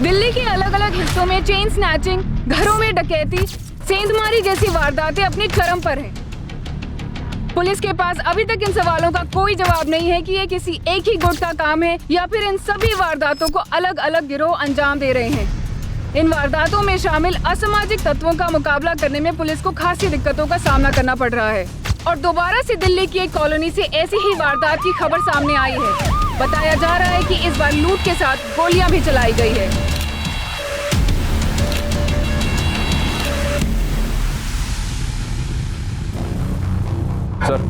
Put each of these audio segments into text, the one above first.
दिल्ली के अलग अलग हिस्सों में चेन स्नैचिंग, घरों में डकैती, सेंधमारी जैसी वारदातें अपनी चरम पर हैं। पुलिस के पास अभी तक इन सवालों का कोई जवाब नहीं है कि ये किसी एक ही गुट का काम है या फिर इन सभी वारदातों को अलग अलग गिरोह अंजाम दे रहे हैं। इन वारदातों में शामिल असामाजिक तत्वों का मुकाबला करने में पुलिस को खासी दिक्कतों का सामना करना पड़ रहा है। और दोबारा से दिल्ली की एक कॉलोनी से ऐसी ही वारदात की खबर सामने आई है। बताया जा रहा है कि इस बार लूट के साथ गोलियां भी चलाई गई है। सर,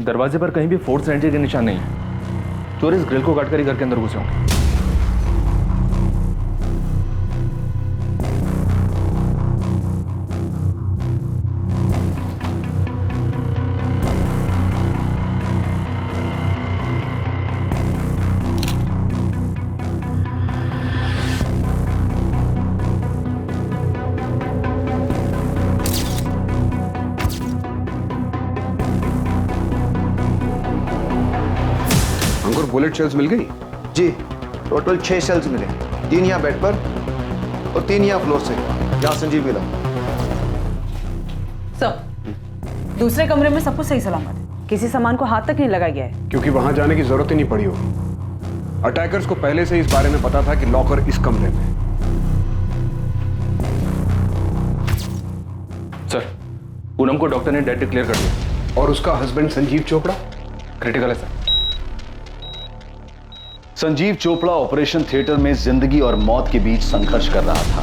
दरवाजे पर कहीं भी फोर्स एंट्री के निशान नहीं है। चोर इस ग्रिल को काटकर ही घर के अंदर घुसे होंगे। बुलेट शेल्स मिल गई? जी, टोटल 6 शेल्स मिले, 3 यहाँ बेड पर और 3 यहाँ फ्लोर से, जहाँ संजीव मिला। सर, दूसरे कमरे में सब कुछ सही सलामत है, किसी सामान को हाथ तक नहीं लगाया गया है। क्योंकि वहां जाने की जरूरत ही नहीं पड़ी होगी। अटैकर्स को पहले से इस बारे में पता था कि लॉकर इस कमरे में। सर, पूनम को डॉक्टर ने डेड डिक्लेयर कर दिया। और उसका हस्बैंड संजीव चोपड़ा क्रिटिकल है sir. Sanjeev Chopra operation theatre में जिंदगी और मौत के बीच संघर्ष कर रहा था।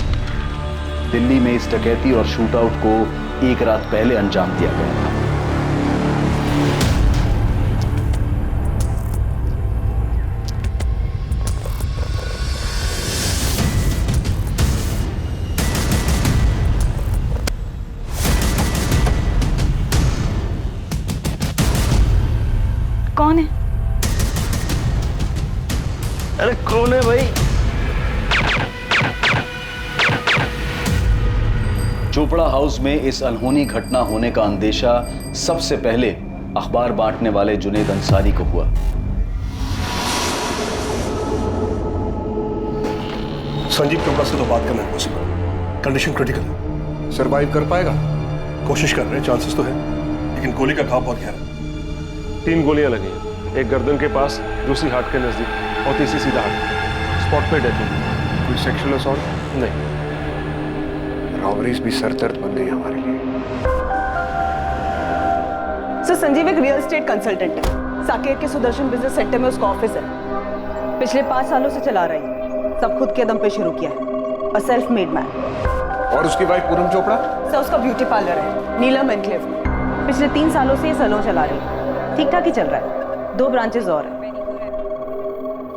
दिल्ली में इस डकैती और शूटआउट को एक रात पहले अंजाम दिया गया था। कौन है? अरे कौन है भाई? चोपड़ा हाउस में इस अनहोनी घटना होने का अंदेशा सबसे पहले अखबार बांटने वाले जुनेद अंसारी को हुआ। संजीव चोपड़ा से तो बात करना इम्पॉसिबल, कंडीशन क्रिटिकल है। सरवाइव कर पाएगा? कोशिश कर रहे हैं, चांसेस तो है, लेकिन गोली का घाव बहुत गहरा है। 3 गोलियां लगी हैं, एक गर्दन के पास, दूसरी हार्ट के नजदीक और तीसरी सीधा हार्ट। स्पॉट पे डेथ हुई। कोई सेक्सुअल असॉल्ट? नहीं। रॉबरीज भी सर दर्द बन गई हमारे लिए। सर, संजीव एक रियल एस्टेट कंसल्टेंट है। साकेत के सुदर्शन बिजनेस सेंटर में उसका ऑफिस है। पिछले 5 सालों से चला रही है, सब खुद के दम पे शुरू किया है। A self made man. और उसकी वाइफ पूनम चोपड़ा? सर, उसका ब्यूटी पार्लर है नीलम एनक्लेव में। पिछले 3 सालों से ये सैलून चला रही है, ठीक ठाक ही चल रहा है। 2 ब्रांचेस और हैं।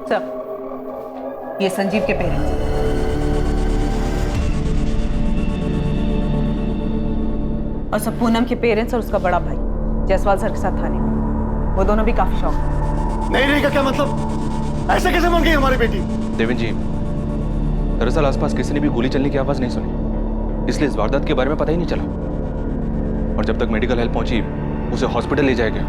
सर, ये संजीव के पेरेंट्स हैं। और सब पूनम के पेरेंट्स और उसका बड़ा भाई जयसवाल सर के साथ थाने में। वो दोनों भी काफी शौक है। नहीं रहेगा क्या मतलब? ऐसे कैसे बन गई हमारी बेटी? देवेंद्र जी, दरअसल आसपास किसी ने भी गोली चलने की आवाज नहीं सुनी, इसलिए इस वारदात के बारे में पता ही नहीं चला। और जब तक मेडिकल हेल्प पहुंची, उसे हॉस्पिटल ले जाया गया,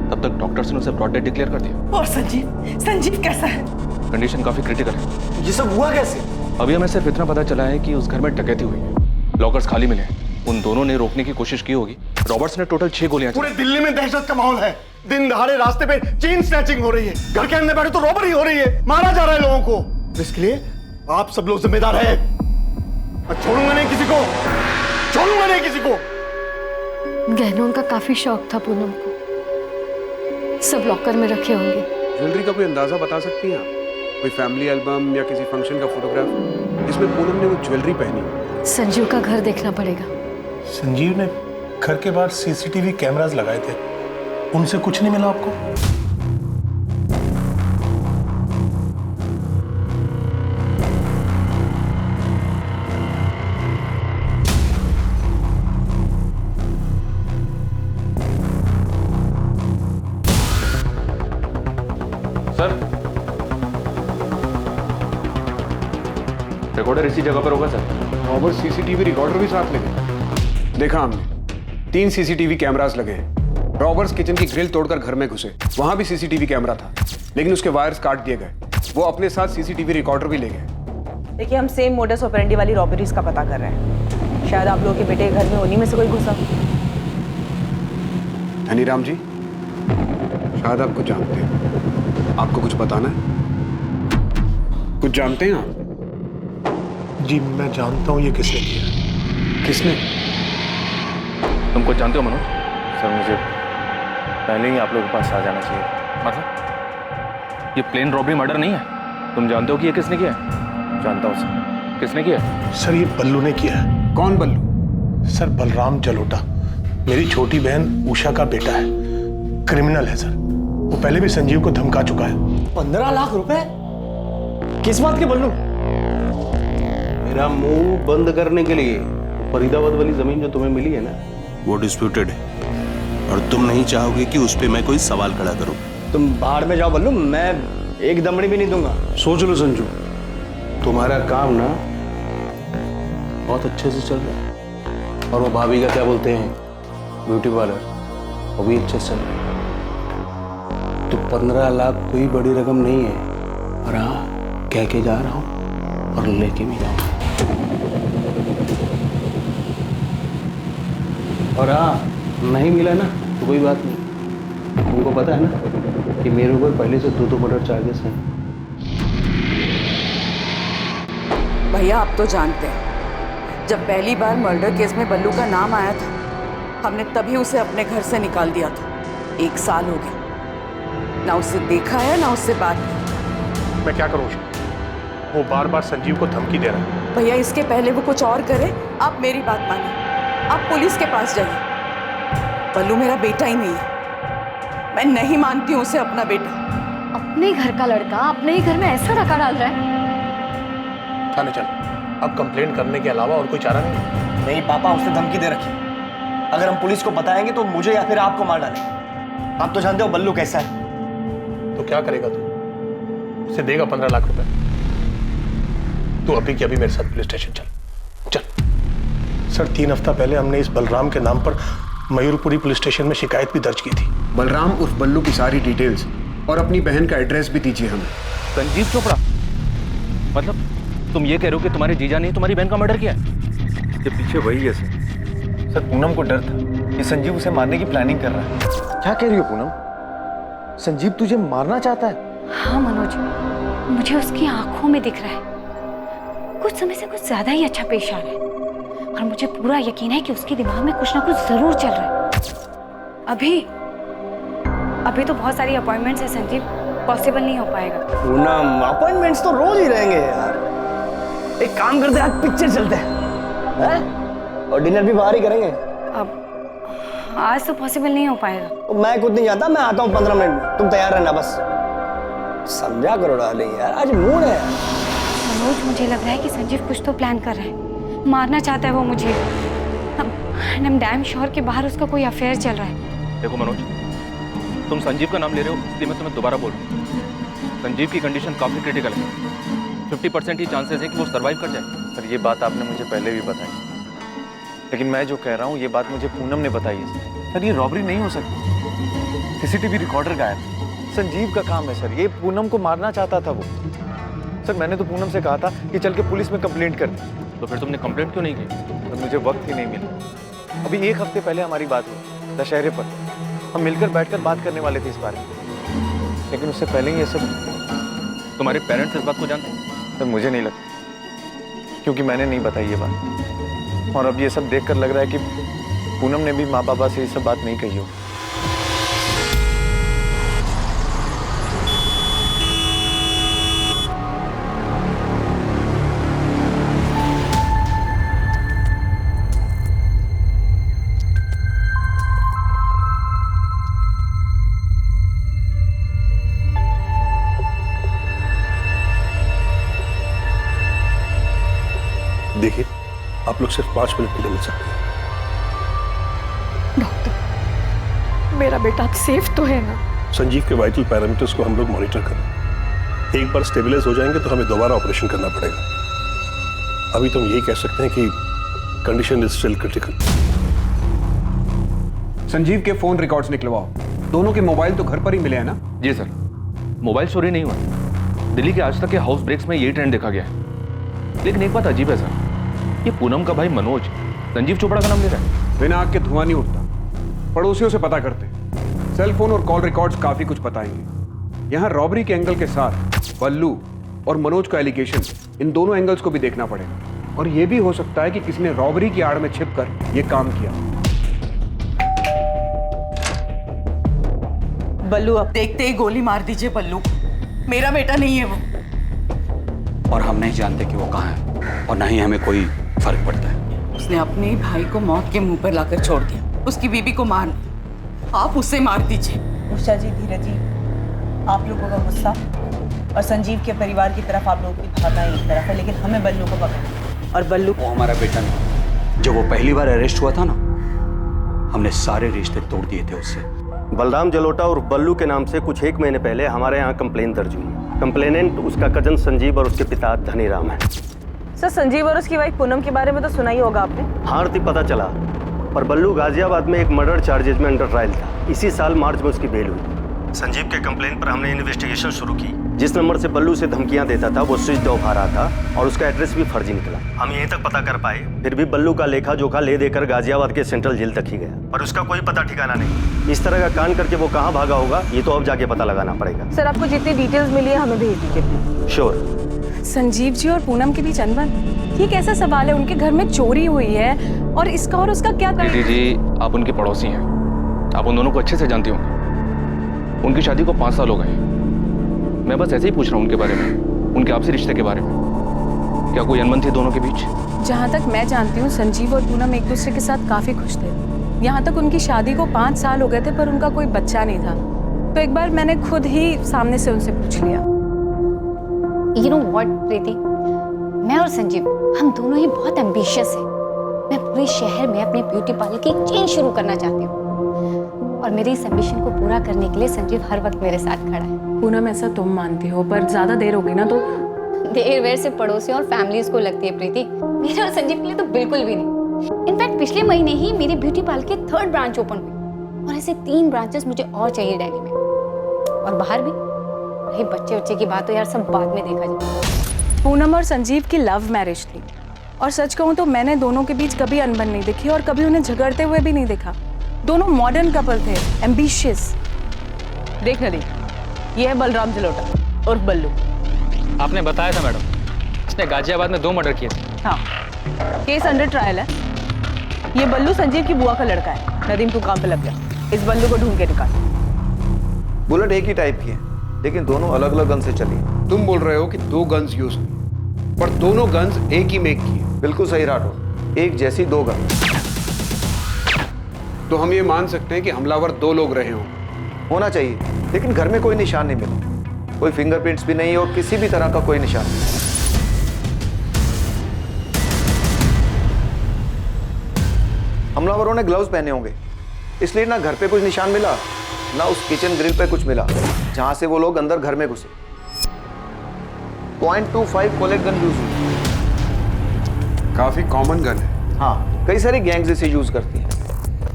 तब तक डॉक्टर्स ने उसे ब्रॉड डेथ डिक्लेयर कर दिया। और संजीव कैसा है? कंडीशन काफी क्रिटिकल है। ये सब हुआ कैसे? अभी हमें सिर्फ इतना पता चला है कि उस घर में डकैती हुई है, लॉकर्स खाली मिले हैं। उन दोनों ने रोकने की कोशिश की होगी। रॉबर्ट्स ने टोटल 6 गोलियां पूरे दिल्ली में दहशत का माहौल है। दिन दहाड़े रास्ते पे चेन स्नैचिंग हो रही है, घर के अंदर बैठे तो रॉबरी हो रही है, मारा जा रहा है लोगों को। इसके लिए आप सब लोग जिम्मेदार हैं। मैं छोड़ूंगा नहीं किसी को, छोड़ूंगा नहीं किसी को। गहनों का काफी शौक था पूनम को, सब लॉकर में रखे होंगे। ज्वेलरी का कोई अंदाजा बता सकती हैं आप? कोई फैमिली एल्बम या किसी फंक्शन का फोटोग्राफ जिसमें पूनम ने वो ज्वेलरी पहनी? संजीव का घर देखना पड़ेगा। संजीव ने घर के बाहर सीसीटीवी कैमरास लगाए थे, उनसे कुछ नहीं मिला आपको? सर, रिकॉर्डर इसी जगह पर होगा सर। रॉबर्ट सीसीटीवी रिकॉर्डर भी साथ ले गए। देखा हमने, 3 सीसीटीवी कैमरास लगे हैं। रॉबर्ट्स किचन की ग्रिल तोड़कर घर में घुसे, वहां भी सीसीटीवी कैमरा था, लेकिन उसके वायर्स काट दिए गए। वो अपने साथ सीसीटीवी रिकॉर्डर भी ले गए। देखिए, हम सेम मोडस ऑपरेंडी वाली रॉबरीज का पता कर रहे हैं। शायद आप लोगों के बेटे के घर में उन्हीं में से कोई घुसा। हनीराम जी, शायद आप कुछ जानते हैं। आपको कुछ बताना है? कुछ जानते हैं आप? जी मैं जानता हूँ ये किसने किया। किसने? तुम कुछ जानते हो मनोज? सर मुझे पहले ही आप लोगों के पास आ जाना चाहिए। मतलब ये प्लेन रॉबरी मर्डर नहीं है? तुम जानते हो कि ये किसने किया है? जानता हूँ सर। किसने किया है? सर ये बल्लू ने किया है। कौन बल्लू? सर बलराम जलोटा, मेरी छोटी बहन उषा का बेटा है। क्रिमिनल है सर। वो पहले भी संजीव को धमका चुका है। 15 लाख रुपए? किस बात के बल्लू? मेरा मुंह बंद करने के लिए फरीदाबाद वाली जमीन जो तुम्हें मिली है ना, वो डिस्प्यूटेड है और तुम नहीं चाहोगे कि उस पे मैं कोई सवाल खड़ा करूं। तुम बाहर में जाओ बल्लू, मैं एक दमड़ी भी नहीं दूंगा। सोच लो संजू, तुम्हारा काम ना बहुत अच्छे से चल रहा है और वो भाभी का क्या बोलते हैं, ब्यूटी पार्लर, वो भी अच्छे से चल रहा है। तो 15 लाख कोई बड़ी रकम नहीं है। और हाँ, कह के जा रहा हूं और लेके भी जाऊंगा। और हाँ, नहीं मिला ना तो कोई बात नहीं। तुमको पता है ना कि मेरे ऊपर पहले से 2 मर्डर चार्जेस हैं। भैया, आप तो जानते हैं, जब पहली बार मर्डर केस में बल्लू का नाम आया था, हमने तभी उसे अपने घर से निकाल दिया था। 1 साल हो गया, ना उससे देखा है ना उससे बात की। मैं क्या करूँ? वो बार बार संजीव को धमकी दे रहा है। भैया, इसके पहले वो कुछ और करे, आप मेरी बात मानिए। आप पुलिस के पास जाइए। बल्लू मेरा बेटा ही नहीं है। मैं नहीं मानती हूँ उसे अपना बेटा। अपने घर का लड़का अपने ही घर में ऐसा धक्का डाल रहा है। थाने चल। अब कंप्लेंट करने के अलावा और कोई चारा नहीं। नहीं पापा, उसने धमकी दे रखी। अगर हम पुलिस को बताएंगे तो मुझे या फिर आपको मार डाले। आप तो जानते हो बल्लू कैसा है। तो क्या करेगा तू? उसे देगा 15 लाख रुपए। तू अभी के अभी मेरे साथ पुलिस स्टेशन चल। चल सर, 3 हफ्ता पहले हमने इस बलराम के नाम पर मयूरपुरी पुलिस स्टेशन में शिकायत भी दर्ज की थी। बलराम उर्फ बल्लू की सारी डिटेल्स और अपनी बहन का एड्रेस भी दीजिए हमें। संजीव चोपड़ा? मतलब तुम ये कह रहे हो कि तुम्हारे जीजा ने तुम्हारी बहन का मर्डर किया है? इसके पीछे वही है सर। पूनम को डर था कि संजीव उसे मारने की प्लानिंग कर रहा है। क्या कह रही हो पूनम? संजीव तुझे मारना चाहता है? हाँ मनोज, मुझे उसकी आंखों में दिख रहा है। कुछ समय से कुछ ज्यादा ही अच्छा पेश आ रहा है और मुझे पूरा यकीन है कि उसके दिमाग में कुछ ना कुछ जरूर चल रहा है। अभी तो बहुत सारी अपॉइंटमेंट्स है संजीव, पॉसिबल नहीं हो पाएगा। पूनम, अपॉइंटमेंट्स तो रोज ही रहेंगे यार। एक काम करते हैं, आज पिक्चर चलते हैं और डिनर भी बाहर ही करेंगे। अब आज तो पॉसिबल नहीं हो पाएगा। मैं खुद नहीं जाता, मैं आता हूँ 15 मिनट में। तुम तैयार रहना बस। समझा करो डार्लिंग यार, आज मूड है। मनोज, मुझे लग रहा है कि संजीव कुछ तो प्लान कर रहा है। मारना चाहता है वो मुझे। आई एम डैम श्योर कि बाहर उसका कोई अफेयर चल रहा है। देखो मनोज, तुम संजीव का नाम ले रहे हो इसलिए मैं तुम्हें दोबारा बोल रहा हूँ। संजीव की कंडीशन काफी क्रिटिकल है। 50% ही चांसेस है कि वो सर्वाइव कर जाए। सर ये बात आपने मुझे पहले भी बताई, लेकिन मैं जो कह रहा हूँ ये बात मुझे पूनम ने बताई है। सर ये रॉबरी नहीं हो सकती। सीसीटीवी रिकॉर्डर गायब है। संजीव का काम है सर, ये पूनम को मारना चाहता था वो। सर मैंने तो पूनम से कहा था कि चल के पुलिस में कंप्लेंट कर दी। तो फिर तुमने कंप्लेंट क्यों नहीं की? तो मुझे वक्त ही नहीं मिला। अभी 1 हफ्ते पहले हमारी बात हुई दशहरे पर। हम मिलकर बैठकर बात करने वाले थे इस बारे में, लेकिन उससे पहले ही ये सब। तुम्हारे पेरेंट्स इस बात को जानते हैं? सर मुझे नहीं लगता, क्योंकि मैंने नहीं बताई ये बात। और अब ये सब देखकर लग रहा है कि पूनम ने भी माँ बाबा से ये सब बात नहीं कही हो। देखिए, आप लोग सिर्फ 5 मिनट के लिए मिल सकते हैं। डॉक्टर, मेरा बेटा सेफ तो है ना? संजीव के वाइटल पैरामीटर्स को हम लोग मॉनिटर कर रहे हैं। एक बार स्टेबलाइज हो जाएंगे तो हमें दोबारा ऑपरेशन करना पड़ेगा। अभी तो हम यही कह सकते हैं कि condition is still critical. Sanjeev के फोन रिकॉर्ड्स निकलवाओ। दोनों के मोबाइल तो घर पर ही मिले हैं ना? जी सर, मोबाइल चोरी नहीं हुआ। दिल्ली के आज तक के हाउस ब्रेक्स में यही ट्रेंड देखा गया है। लेकिन एक बात अजीब है सर, ये पूनम का भाई मनोज संजीव चोपड़ा का नाम ले रहा है। बिना आग के धुआं नहीं उठता। पड़ोसियों से पता करते हैं, सेल फोन और कॉल रिकॉर्ड्स काफी कुछ बताएंगे। यहाँ रॉबरी के एंगल के साथ बल्लू और मनोज का एलिगेशन, इन दोनों एंगल्स को भी देखना पड़ेगा। और यह भी हो सकता है कि किसी ने रॉबरी की आड़ में छिपकर यह काम किया। बल्लू, अब देखते ही गोली मार दीजिए। बल्लू मेरा बेटा नहीं है वो। और हम नहीं जानते कि वो कहाँ है, और ना ही हमें कोई फर्क पड़ता है। उसने अपने ही भाई को मौत के मुंह पर लाकर छोड़ दिया, उसकी बीबी को मार, आप उसे मार दीजिए। उषा जी, धीरज जी, आप लोगों का गुस्सा और संजीव के परिवार की तरफ आप लोगों की भावना एक तरफ है, लेकिन हमें बल्लू को पकड़ना। और बल्लू वो हमारा बेटा नहीं। जब वो पहली बार अरेस्ट हुआ था ना, हमने सारे रिश्ते तोड़ दिए थे उससे। बलराम जलोटा और बल्लू के नाम से कुछ 1 महीने पहले हमारे यहाँ कंप्लेन दर्ज हुई। कंप्लेनेंट उसका कजन संजीव और उसके पिता धनीराम है। सर, संजीव और उसकी वाइफ पूनम के बारे में तो सुना ही होगा आपने। हाँ आरती, पता चला। पर बल्लू गाजियाबाद में एक मर्डर चार्जेज में अंडर ट्रायल था। इसी साल मार्च में उसकी बेल हुई। संजीव के कंप्लेन पर हमने इन्वेस्टिगेशन शुरू की। जिस नंबर से बल्लू से धमकियां देता था वो स्विच ऑफ आ रहा था और उसका एड्रेस भी फर्जी निकला। हम यहीं तक पता कर पाए, फिर भी बल्लू का लेखा जोखा ले देकर गाजियाबाद के सेंट्रल जेल तक ही गया, पर उसका कोई पता ठिकाना नहीं। इस तरह का कांड करके वो कहाँ भागा होगा, ये तो अब जाके पता लगाना पड़ेगा। सर, आपको जितनी डिटेल्स मिली है हमें भेज दीजिए। श्योर। संजीव जी और पूनम के बीच अनबन, ये कैसा सवाल है? उनके घर में चोरी हुई है और इसका और उसका क्या? दीदी जी, आप उनके पड़ोसी हैं, आप उन दोनों को अच्छे से जानती होंगी। उनकी शादी को 5 साल हो गए। मैं बस ऐसे ही पूछ रहा हूँ उनके बारे में, उनके आपसी रिश्ते के बारे में। क्या कोई अनबन थी दोनों के बीच? जहाँ तक मैं जानती हूँ, संजीव और पूनम एक दूसरे के साथ काफी खुश थे। यहाँ तक उनकी शादी को 5 साल हो गए थे, पर उनका कोई बच्चा नहीं था। तो एक बार मैंने खुद ही सामने से उनसे पूछ लिया। You know what, प्रीति, मैं और संजीव हम दोनों ही बहुत एम्बिशियस हैं। मैं पूरे शहर में अपने ब्यूटी पार्लर की एक चेन शुरू करना चाहती हूँ, और मेरी इस एम्बिशन को पूरा करने के लिए संजीव हर वक्त मेरे साथ खड़ा है। पूनम, ऐसा तुम मानती हो, पर ज्यादा देर होगी ना तो। देर वेर से पड़ोसियों और फैमिलीज को लगती है प्रीति, मेरे और संजीव के लिए तो बिल्कुल भी नहीं। इनफैक्ट पिछले महीने ही मेरी ब्यूटी पार्लर की 3rd ब्रांच ओपन हुई, और ऐसे 3 ब्रांचेस मुझे और चाहिए दिल्ली में, और बाहर भी। रही बच्चे की बात तो यार सब बाद में देखा जाए। पूनम और संजीव की लव मैरिज थी, और सच कहूँ तो मैंने दोनों के बीच कभी अनबन नहीं देखी और कभी उन्हें झगड़ते हुए भी नहीं देखा। दोनों मॉडर्न कपल थे, एम्बिशियस। देख नदी, ये है बलराम जलोटा और बल्लू। आपने बताया था मैडम, इसने गाजियाबाद में 2 मर्डर किए थे। हाँ, केस अंडर ट्रायल है। ये बल्लू संजीव की बुआ का लड़का है। नदीम, तू काम पे लग जा, इस बल्लू को ढूंढ के निकाल। बुलेट एक ही टाइप की है, लेकिन दोनों अलग अलग गन से चली। तुम बोल रहे हो कि 2 गन्स यूज हुई, पर दोनों गन्स एक ही मेक की है। बिल्कुल सही राठौर, एक जैसी 2 गन। तो हम ये मान सकते हैं कि हमलावर 2 लोग रहे हों। होना चाहिए, लेकिन घर में कोई निशान नहीं मिला, कोई फिंगरप्रिंट्स भी नहीं और किसी भी तरह का कोई निशान नहीं। हमलावरों ने ग्लव्स पहने होंगे, इसलिए ना घर पे कुछ निशान मिला, ना उस किचन ग्रिल पे कुछ मिला जहां से वो लोग अंदर घर में घुसे। .25 कोलेट गन यूज हुई। काफी कॉमन गन है। हाँ, कई सारी गैंग्स इसे यूज करती हैं,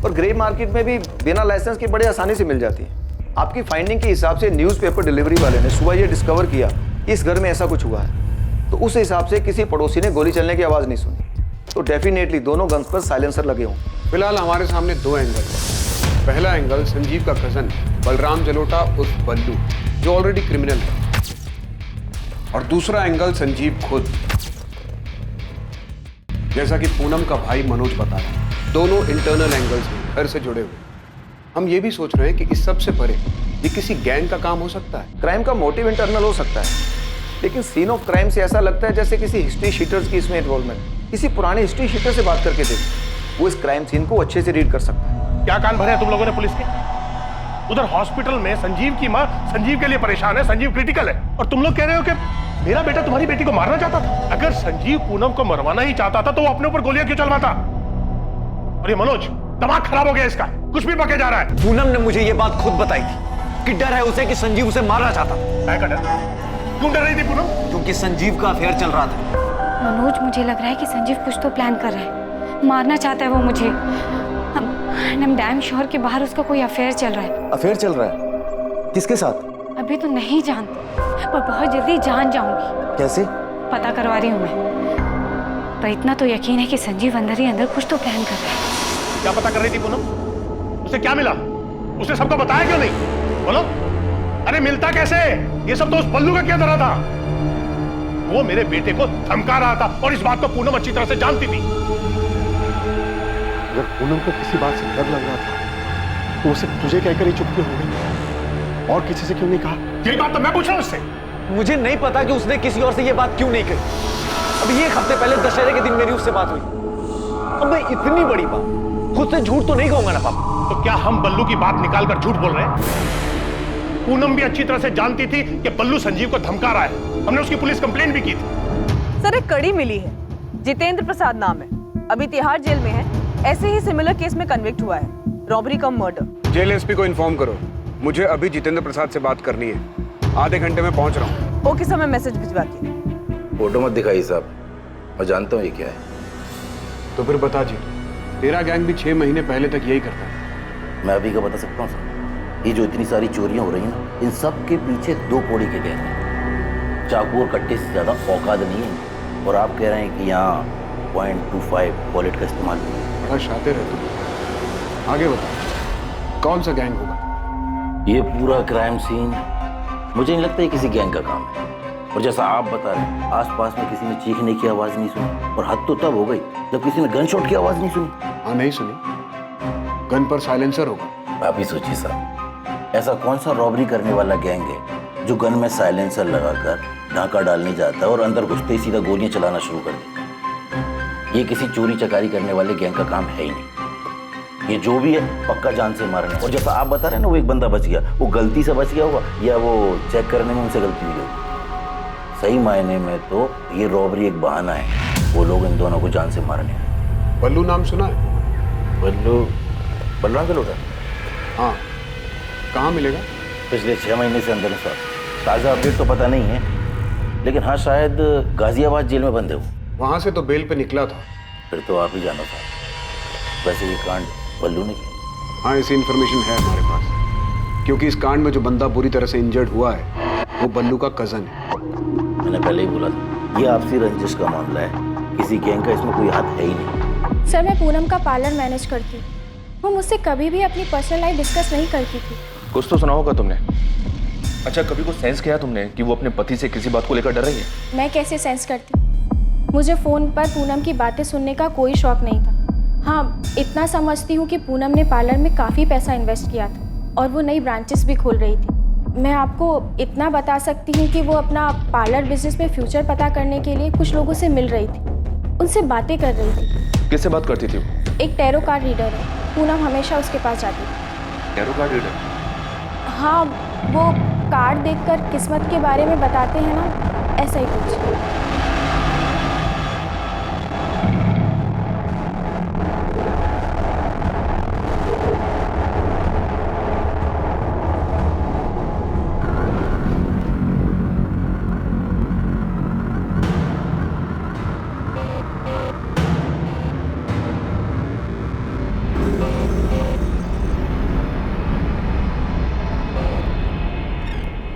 और ग्रे मार्केट में भी बिना लाइसेंस के बड़े आसानी से मिल जाती है। आपकी फाइंडिंग के हिसाब से न्यूज़पेपर डिलीवरी वाले ने सुबह ये डिस्कवर किया कि इस घर में ऐसा कुछ हुआ है, तो उस हिसाब से किसी पड़ोसी ने गोली चलने की आवाज़ नहीं सुनी, तो डेफिनेटली दोनों गन्स पर साइलेंसर लगे होंगे। फिलहाल हमारे सामने 2 एंगल है। पहला एंगल संजीव का कजन बलराम जलोटा उर्फ बल्लू, जो ऑलरेडी क्रिमिनल है, और दूसरा एंगल संजीव खुद, जैसा कि पूनम का भाई मनोज बता रहा है। दोनों इंटरनल एंगल्स हैं, घर से जुड़े हुए। हम ये भी सोच रहे हैं कि इस सब से परे ये किसी गैंग का काम हो सकता है। क्राइम का मोटिव इंटरनल हो सकता है, लेकिन सीन ऑफ क्राइम से ऐसा लगता है जैसे किसी हिस्ट्री शीटर्स की इसमें इन्वॉल्वमेंट। किसी पुराने हिस्ट्री शीटर से बात करके देख, वो इस क्राइम सीन को अच्छे से रीड कर सकता है। क्या कान भरे हैं तुम लोगों ने पुलिस के? उधर हॉस्पिटल में संजीव की माँ संजीव के लिए परेशान है, संजीव क्रिटिकल है, और तुम लोग कह रहे हो कि मेरा बेटा तुम्हारी बेटी को मारना चाहता था। अगर संजीव पूनम को मरवाना ही चाहता था तो वो अपने ऊपर गोलियां क्यों चलवाता? और ये मनोज, दिमाग खराब हो गया इसका, कुछ भी बके जा रहा है। पूनम ने मुझे ये बात खुद बताई थी कि डर है उसे कि संजीव उसे मारना चाहता था। क्या डर? क्यों डर रही थी पूनम? क्योंकि संजीव का अफेयर चल रहा था। मनोज, मुझे लग रहा है कि संजीव कुछ तो प्लान कर रहा है, मारना चाहता है वो मुझे। I'm damn sure कि बाहर उसका कोई अफेयर चल रहा है। अफेयर चल रहा है? किसके साथ? अभी तो नहीं जानती, पर बहुत जल्दी जान जाऊंगी। कैसे? पता करवा रही हूँ मैं। पर इतना तो यकीन है कि संजीव अंदर ही अंदर कुछ तो प्लान कर रहा है। क्या पता कर रही थी पूनम? उसे क्या मिला? उसने सबको बताया क्यों नहीं? बोलो। अरे मिलता कैसे? ये सब तो उस बल्लू का क्या धरा था? वो मेरे बेटे को धमका रहा था और इस बात को पूनम अच्छी तरह से जानती थी। अगर पूनम को किसी बात से डर लग रहा था तो उसे तुझे कहकर ही चुप क्यों हो गई? और किसी से क्यों नहीं कहा? यही बात तो मैं पूछ रहा हूं उससे। मुझे नहीं पता कि उसने किसी और से ये बात क्यों नहीं कही। अभी एक हफ्ते पहले दशहरे के दिन मेरी उससे बात हुई। अब मैं इतनी बड़ी बात खुद से झूठ तो नहीं कहूंगा ना पापा। तो क्या हम बल्लू की बात निकालकर झूठ बोल रहे हैं? पूनम भी अच्छी तरह से जानती थी कि बल्लू संजीव को धमका रहा है। हमने उसकी पुलिस कंप्लेंट भी की थी। सर एक कड़ी मिली है, जितेंद्र प्रसाद नाम है, अभी तिहाड़ जेल में है। ऐसे ही सिमिलर केस में कन्विक्ट हुआ है, रॉबरी कम मर्डर। जेल एसपी को इन्फॉर्म करो, मुझे अभी जितेंद्र प्रसाद से बात करनी है। आधे घंटे में पहुंच रहा हूँ। ओके सर, मैं मैसेज भिजवाती हूँ। फोटो मत दिखाइए साहब, मैं जानता हूँ ये क्या है। तो फिर बता जी, तेरा गैंग भी 6 महीने पहले तक यही करता है। मैं अभी का बता सकता हूँ सर, ये जो इतनी सारी चोरियां हो रही हैं ना, इन सब के पीछे 2 कौड़ी के गैंग हैं। चाकू और कट्टे से ज्यादा औकात नहीं है। और आप कह रहे हैं कि यहाँ 0.25 वॉलेट का इस्तेमाल हुआ। बड़ा शातिर है तुम। आगे बता, कौन सा गैंग होगा? ये पूरा क्राइम सीन मुझे नहीं लगता ये किसी गैंग का काम है। और जैसा आप बता रहे हैं, आसपास में किसी ने चीखने की आवाज नहीं सुनी, और हद तो तब हो गई जब किसी ने गन शॉट की आवाज नहीं सुनी। हाँ नहीं सुनी, गन पर साइलेंसर होगा। आप ही सोचिए साहब, ऐसा कौन सा रॉबरी करने वाला गैंग है जो गन में साइलेंसर लगाकर ढाका डालने जाता है और अंदर घुसते ही सीधा गोलियां चलाना शुरू कर देता है। ये किसी चोरी चकारी करने वाले गैंग का काम है ही नहीं। ये जो भी है पक्का जान से मारना। और जैसा आप बता रहे हैं ना, वो एक बंदा बच गया, वो गलती से बच गया होगा या वो चेक करने में उनसे गलती हुई होगी। सही मायने में तो ये रॉबरी एक बहाना है, वो लोग इन दोनों को जान से मारने। बल्लू नाम सुना है? बल्लू, बलराम का लौटा? हाँ, कहाँ मिलेगा? पिछले 6 महीने से अंदर सर। ताज़ा अपडेट तो पता नहीं है, लेकिन हाँ शायद गाजियाबाद जेल में बंद है वो। वहाँ से तो बेल पे निकला था। फिर तो आप ही जानो साहब, वैसे ये कांड बल्लू ने किया। हाँ, ऐसी इन्फॉर्मेशन है हमारे पास, क्योंकि इस कांड में जो बंदा बुरी तरह से इंजर्ड हुआ है वो बल्लू का कजन है। मैंने पहले ही बोला था, ये आपसी रंजिश का मामला है, किसी गैंग का इसमें कोई हाथ है ही नहीं। सर मैं पूनम का पार्लर मैनेज करती हूँ, वो मुझसे कभी भी अपनी पर्सनल लाइफ डिस्कस नहीं करती थी। कुछ तो सुना होगा तुमने। अच्छा, कभी कुछ सेंस किया तुमने कि वो अपने पति से किसी बात को लेकर डर रही है? मैं कैसे सेंस करती? मुझे फ़ोन पर पूनम की बातें सुनने का कोई शौक नहीं था। हाँ, इतना समझती हूँ कि पूनम ने पार्लर में काफ़ी पैसा इन्वेस्ट किया था और वो नई ब्रांचेस भी खोल रही थी। मैं आपको इतना बता सकती हूँ कि वो अपना पार्लर बिजनेस में फ्यूचर पता करने के लिए कुछ लोगों से मिल रही थी, उनसे बातें कर रही थी। किससे बात करती थी वो? एक टैरो कार्ड रीडर है, पूनम हमेशा उसके पास जाती थी। Tarot card reader? हाँ, वो कार्ड देखकर किस्मत के बारे में बताते हैं ना, ऐसा ही कुछ।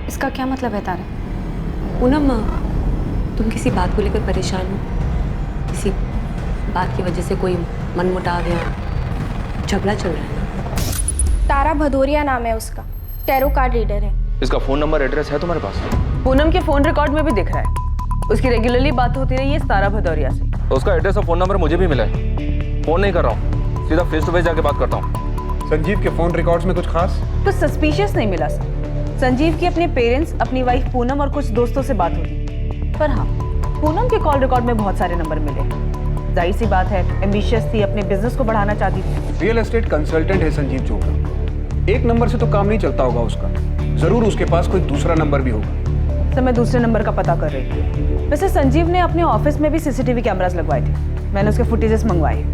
इसका क्या मतलब है तारा? पूनम, तुम किसी बात को लेकर परेशान हो? किसी बात की वजह से कोई मनमुटाव या झगड़ा चल रहा है ना? तारा भदौरिया नाम है उसका, टैरो कार्ड रीडर है। इसका फोन नंबर एड्रेस है तुम्हारे पास? पूनम के फोन रिकॉर्ड में भी दिख रहा है, उसकी रेगुलरली बात होती रही है तारा भदौरिया से। तो उसका एड्रेस और फोन नंबर मुझे भी मिला है। फोन नहीं कर रहा हूँ, सीधा फेस टू फेस जाके बात करता हूँ। संजीव के फोन रिकॉर्ड्स में कुछ खास? कुछ सस्पिशियस नहीं मिला सर। संजीव की अपने पेरेंट्स, अपनी वाइफ पूनम और कुछ दोस्तों से बात होती, पर हाँ पूनम के कॉल रिकॉर्ड में बहुत सारे नंबर मिले। जाहिर सी बात है, एम्बिशियस थी, अपने बिजनेस को बढ़ाना चाहती थी। रियल एस्टेट कंसल्टेंट है संजीव चोपड़ा, एक नंबर से तो काम नहीं चलता होगा उसका, जरूर उसके पास कोई दूसरा नंबर भी होगा। सर मैं दूसरे नंबर का पता कर रही थी। वैसे संजीव ने अपने ऑफिस में भी सीसीटीवी कैमरास लगवाए थे, मैंने उसके फुटेजेस मंगवाए।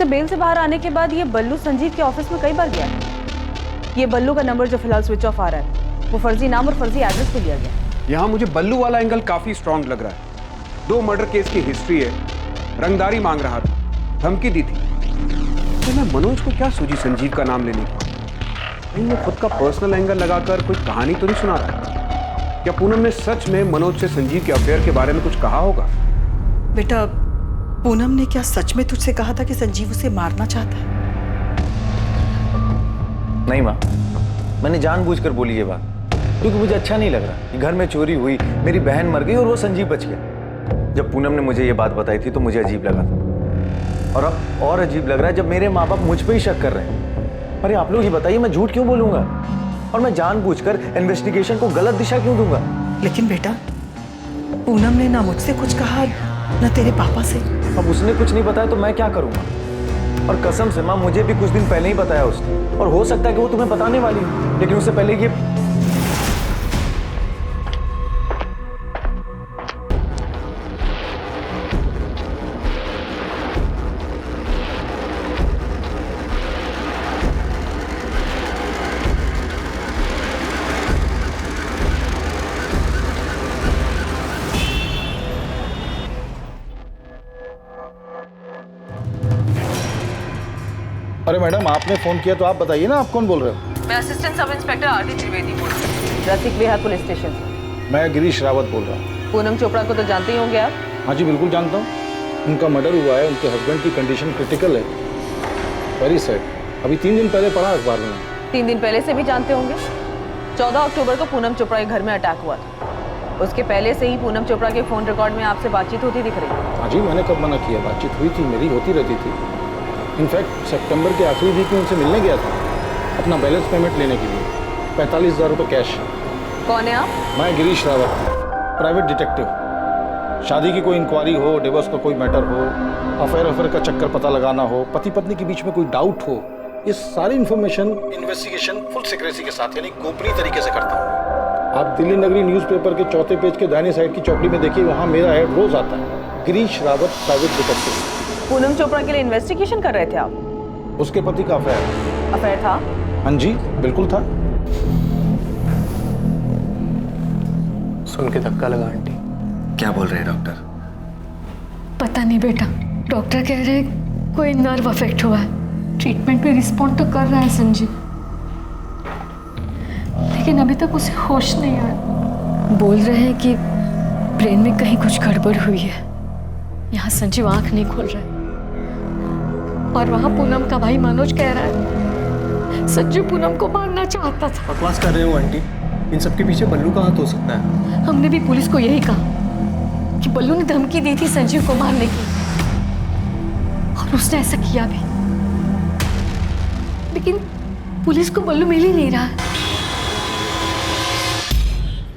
बेल से बाहर आने के बाद ये बल्लू संजीव के ऑफिस में कई बार गया। ये बल्लू का नंबर जो फिलहाल स्विच ऑफ आ रहा है वो फर्जी नाम और फर्जी एड्रेस पे लिया गया। यहाँ मुझे बल्लू वाला एंगल काफी स्ट्रांग लग रहा है। 2 मर्डर केस की हिस्ट्री है, रंगदारी मांग रहा था, धमकी दी थी। तो मैं मनोज को क्या सूझी संजीव का नाम लेने की? कहीं वो खुद का पर्सनल एंगल लगाकर कोई कहानी तो नहीं सुना रहा? क्या पूनम ने सच में मनोज से संजीव के अफेयर के बारे में कुछ कहा होगा? बेटा, पूनम ने क्या सच में तुझसे कहा था कि संजीव उसे मारना चाहता है? नहीं माँ, मैंने जानबूझकर बोली ये बात क्योंकि मुझे अच्छा नहीं लग रहा कि घर में चोरी हुई, मेरी बहन मर गई और वो संजीव बच गया। जब पूनम ने मुझे ये बात बताई थी तो मुझे अजीब लगा था, और अब और अजीब लग रहा है जब मेरे माँ बाप मुझ पे ही शक कर रहे हैं। अरे आप लोग ही बताइए, मैं झूठ क्यों बोलूंगा और मैं जानबूझकर इन्वेस्टिगेशन को गलत दिशा क्यों दूंगा? लेकिन बेटा, पूनम ने ना मुझसे कुछ कहा ना तेरे पापा से। अब उसने कुछ नहीं बताया तो मैं क्या करूंगा? और कसम से माँ, मुझे भी कुछ दिन पहले ही बताया उसने, और हो सकता है कि वो तुम्हें बताने वाली हो, लेकिन उससे पहले ये अरे मैडम, आपने फोन किया तो आप बताइए ना, आप कौन बोल रहे हो? मैं असिस्टेंट सब इंस्पेक्टर आरती त्रिवेदी बोल रही हूँ, रसिक विहार पुलिस स्टेशन से। मैं गिरीश रावत बोल रहा हूँ। पूनम चोपड़ा को तो जानते ही होंगे आप? हाँ जी, बिल्कुल जानता हूँ। उनका मर्डर हुआ है, उनके हस्बैंड की कंडीशन क्रिटिकल है। Very sad. अभी 3 दिन पहले पढ़ा अखबार में। 3 दिन पहले से भी जानते होंगे। 14 अक्टूबर को पूनम चोपड़ा के घर में अटैक हुआ था। उसके पहले से ही पूनम चोपड़ा के फोन रिकॉर्ड में आपसे बातचीत होती दिख रही है। हाँ जी, मैंने कब मना किया? बातचीत हुई थी, मेरी होती रहती थी। इनफैक्ट सितंबर के आखिरी वीक में उनसे मिलने गया था अपना बैलेंस पेमेंट लेने के लिए, 45,000 रुपये कैश। कौन है आप? मैं गिरीश रावत, प्राइवेट डिटेक्टिव। शादी की कोई इंक्वायरी हो, डिवोर्स का कोई मैटर हो, अफेयर का चक्कर पता लगाना हो, पति पत्नी के बीच में कोई डाउट हो, ये सारी इन्फॉर्मेशन इन्वेस्टिगेशन फुल सीक्रेसी के साथ यानी गोपनीय तरीके से करता हूँ। आप दिल्ली नगरी न्यूज़पेपर के 4थे पेज के दाहिने साइड की चौकड़ी में देखिए, वहाँ मेरा ऐड रोज आता है, गिरीश रावत प्राइवेट डिटेक्टिव। पूनम चोपड़ा के लिए इन्वेस्टिगेशन कर रहे थे आप? उसके पति का अफेयर था? हाँ जी, बिल्कुल था। सुन के धक्का लगा आंटी। क्या बोल रहे हैं डॉक्टर? पता नहीं बेटा, डॉक्टर कह रहे हैं कोई नर्व अफेक्ट हुआ है। ट्रीटमेंट पे रिस्पॉन्ड तो कर रहा है संजीव, लेकिन अभी तक उसे होश नहीं आया। बोल रहे हैं कि ब्रेन में कहीं कुछ गड़बड़ हुई है। यहाँ संजीव आंख नहीं खोल रहा है, और वहाँ पूनम का भाई मनोज कह रहा है संजीव पूनम को मारना चाहता था। बकवास कर रहे हो आंटी, इन सब के पीछे बल्लू का हाथ हो सकता है। हमने भी पुलिस को यही कहा कि बल्लू ने धमकी दी थी संजीव को मारने की, और उसने ऐसा किया भी, लेकिन पुलिस को बल्लू मिल ही नहीं रहा।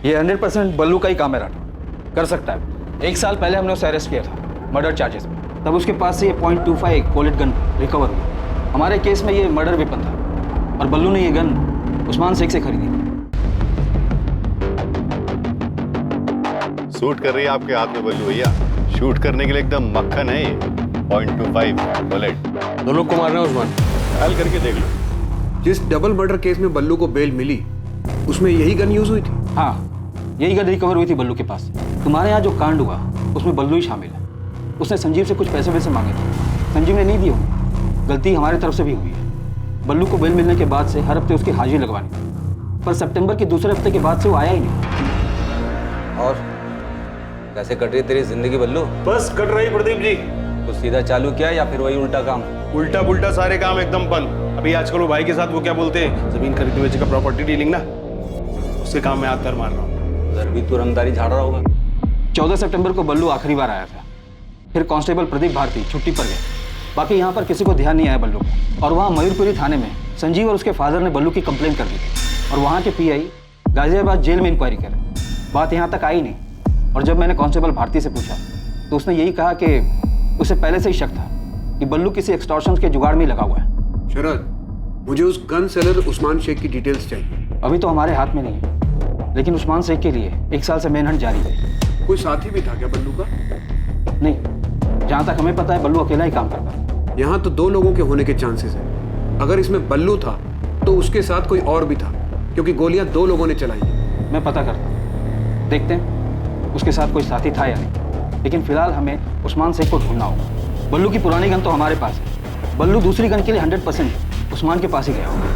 ये 100% बल्लू का ही काम है राठौर, कर सकता है। 1 साल पहले हमने उसे अरेस्ट किया था मर्डर चार्जेस में, तब उसके पास से ये .25 कोलेट गन रिकवर हुई। हमारे केस में ये मर्डर वेपन था, और बल्लू ने ये गन उस्मान शेख से खरीदी। शूट कर रही है आपके हाथ में बल्लू भैया, शूट करने के लिए एकदम मक्खन है ये। .25 बुलेट। दो लोग को मारना है उस्मान, हल करके देख लो। जिस डबल मर्डर केस में बल्लू को बेल मिली, उसमें यही गन यूज हुई थी? हाँ, यही गन रिकवर हुई थी बल्लू के पास। तुम्हारे यहाँ जो कांड हुआ उसमें बल्लू ही शामिल है। उसने संजीव से कुछ पैसे वैसे मांगे थे, संजीव ने नहीं दिए होंगे। गलती हमारी तरफ से भी हुई है। बल्लू को बेल मिलने के बाद से हर हफ्ते उसकी हाजिरी लगवानी थी, पर सितंबर के दूसरे हफ्ते के बाद से वो आया ही नहीं। और कैसे कट रही तेरी जिंदगी बल्लू? बस कट रही प्रदीप जी। कुछ सीधा चालू किया या फिर वही उल्टा काम? उल्टा पुल्टा सारे काम एकदम बंद। अभी आजकल वो भाई के साथ वो क्या बोलते हैं, जमीन खरीदने बेचे का प्रॉपर्टी डीलिंग ना, उसके काम में हाथ धर मार रहा हूँ। उधर भी तू रंगदारी झाड़ रहा होगा। 14 सितंबर को बल्लू आखिरी बार आया था, फिर कांस्टेबल प्रदीप भारती छुट्टी पर गए। बाकी यहाँ पर किसी को ध्यान नहीं आया बल्लू का। और वहाँ मयूरपुरी थाने में संजीव और उसके फादर ने बल्लू की कंप्लेन कर दी थी, और वहाँ के पीआई गाजियाबाद जेल में इंक्वायरी करे। बात यहाँ तक आई नहीं, और जब मैंने कांस्टेबल भारती से पूछा तो उसने यही कहा कि उसे पहले से ही शक था कि बल्लू किसी एक्सटॉर्शन के जुगाड़ में लगा हुआ है। शरद, मुझे उस गन सेलर उस्मान शेख की डिटेल्स चाहिए। अभी तो हमारे हाथ में नहीं है, लेकिन उस्मान शेख के लिए 1 साल से मेनहंट जारी है। कोई साथी भी था क्या बल्लू का? नहीं, जहाँ तक हमें पता है बल्लू अकेला ही काम करता है। यहाँ तो 2 लोगों के होने के चांसेस हैं। अगर इसमें बल्लू था तो उसके साथ कोई और भी था, क्योंकि गोलियां 2 लोगों ने चलाई। मैं पता करता हूँ, देखते हैं उसके साथ कोई साथी था या नहीं। लेकिन फिलहाल हमें उस्मान शेख को ढूंढना होगा। बल्लू की पुरानी गन तो हमारे पास है, बल्लू दूसरी गन के लिए 100% उस्मान के पास ही गया होगा।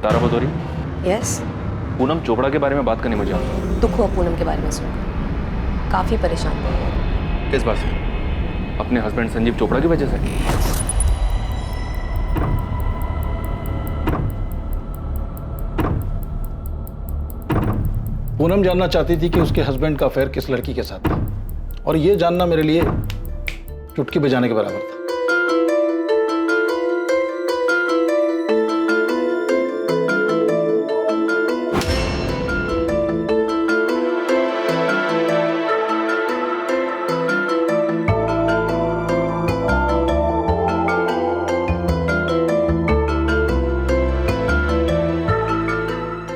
तारा भदौरी, यस। पूनम चोपड़ा के बारे में बात करनी मुझे आपसे। दुख हुआ पूनम के बारे में सुनकर, काफी परेशान थे। किस बात से? अपने हस्बैंड संजीव चोपड़ा की वजह से? पूनम जानना चाहती थी कि उसके हस्बैंड का अफेयर किस लड़की के साथ था, और ये जानना मेरे लिए चुटकी बजाने के बराबर था।